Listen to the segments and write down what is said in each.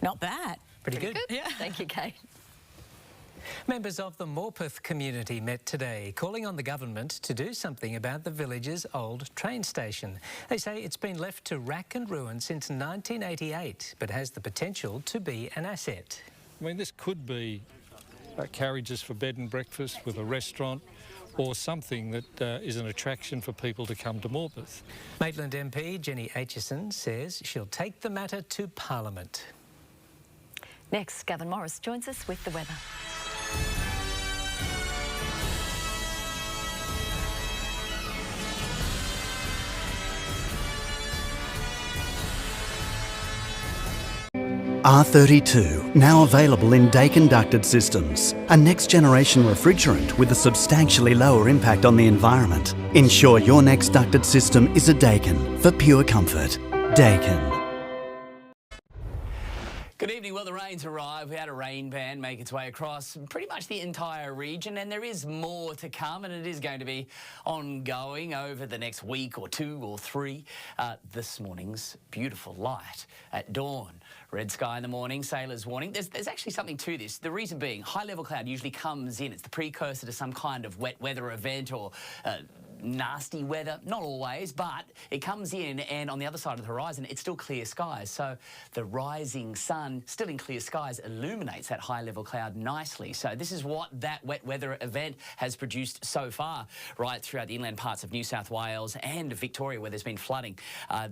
Not bad. Pretty good. Yeah. Thank you, Kate. Members of the Morpeth community met today, calling on the government to do something about the village's old train station. They say it's been left to rack and ruin since 1988, but has the potential to be an asset. I mean, this could be carriages for bed and breakfast with a restaurant, or something that is an attraction for people to come to Morpeth. Maitland MP Jenny Aitchison says she'll take the matter to Parliament. Next, Gavin Morris joins us with the weather. R32, now available in Dakin ducted systems, a next-generation refrigerant with a substantially lower impact on the environment. Ensure your next ducted system is a Dakin for pure comfort. Dakin. Good evening. Well, the rain's arrived. We had a rain band make its way across pretty much the entire region, and there is more to come, and it is going to be ongoing over the next week or two or three. This morning's beautiful light at dawn. Red sky in the morning, sailors warning. There's actually something to this. The reason being, high-level cloud usually comes in. It's the precursor to some kind of wet weather event or nasty weather. Not always, but it comes in, and on the other side of the horizon, it's still clear skies. So the rising sun, still in clear skies, illuminates that high-level cloud nicely. So this is what that wet weather event has produced so far, right throughout the inland parts of New South Wales and Victoria, where there's been flooding.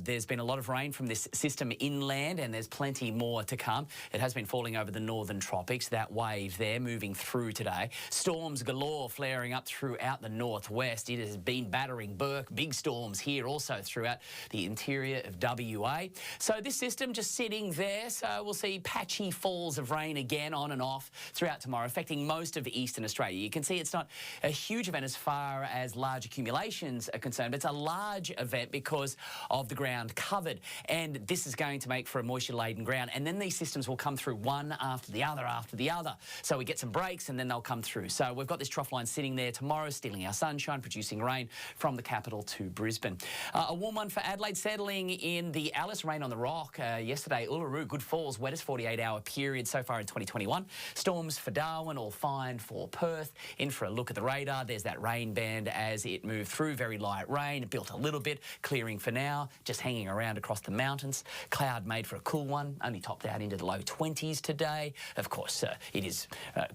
There's been a lot of rain from this system inland, and there's plenty more to come. It has been falling over the northern tropics, that wave there moving through today. Storms galore flaring up throughout the northwest. It has been battering Burke, big storms here also throughout the interior of WA. So this system just sitting there, so we'll see patchy falls of rain again on and off throughout tomorrow, affecting most of eastern Australia. You can see it's not a huge event as far as large accumulations are concerned, but it's a large event because of the ground covered, and this is going to make for a moisture-laden ground, and then these systems will come through one after the other. So we get some breaks and then they'll come through. So we've got this trough line sitting there tomorrow, stealing our sunshine, producing rain from the capital to Brisbane. A warm one for Adelaide, settling in the Alice. Rain on the rock yesterday. Uluru, good falls, wettest 48-hour period so far in 2021. Storms for Darwin, all fine for Perth. In for a look at the radar, there's that rain band as it moved through. Very light rain, it built a little bit, clearing for now, just hanging around across the mountains. Cloud made for a cool one, only topped out into the low 20s today. Of course, it is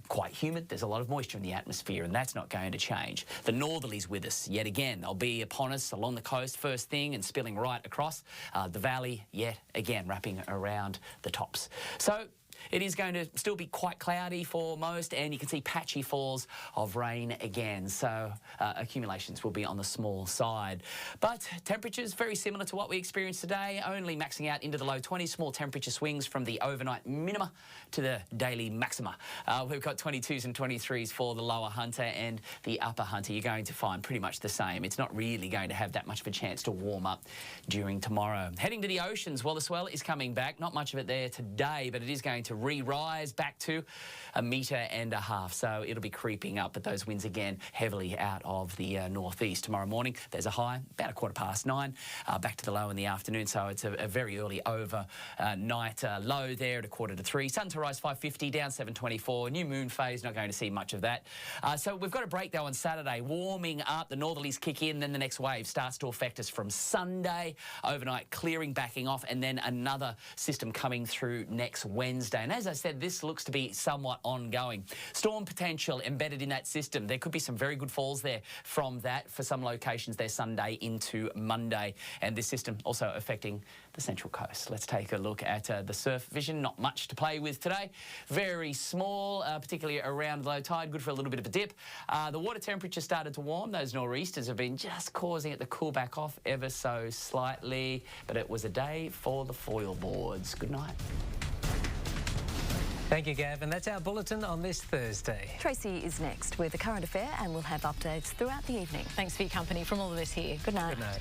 quite humid. There's a lot of moisture in the atmosphere, and that's not going to change. The northerlies with us yet again. They'll be upon us along the coast first thing and spilling right across the valley yet again, wrapping around the tops. So it is going to still be quite cloudy for most, and you can see patchy falls of rain again. So accumulations will be on the small side. But temperatures very similar to what we experienced today, only maxing out into the low 20s. Small temperature swings from the overnight minima to the daily maxima. We've got 22s and 23s for the lower Hunter, and the upper Hunter you're going to find pretty much the same. It's not really going to have that much of a chance to warm up during tomorrow. Heading to the oceans, well, the swell is coming back. Not much of it there today, but it is going to re-rise back to 1.5 meters. So it'll be creeping up, but those winds again heavily out of the northeast. Tomorrow morning, there's a high, about 9:15, back to the low in the afternoon. So it's a very early overnight low there at 2:45. Sun to rise 5:50, down 7:24. New moon phase, not going to see much of that. So we've got a break though on Saturday, warming up. The northerlies kick in, then the next wave starts to affect us from Sunday. Overnight clearing, backing off, and then another system coming through next Wednesday. And as I said, this looks to be somewhat ongoing. Storm potential embedded in that system. There could be some very good falls there from that for some locations there Sunday into Monday. And this system also affecting the Central Coast. Let's take a look at the surf vision. Not much to play with today. Very small, particularly around low tide. Good for a little bit of a dip. The water temperature started to warm. Those nor'easters have been just causing it to cool back off ever so slightly. But it was a day for the foil boards. Good night. Thank you, Gavin. That's our bulletin on this Thursday. Tracy is next with a current affair, and we'll have updates throughout the evening. Thanks for your company from all of us here. Good night. Good night.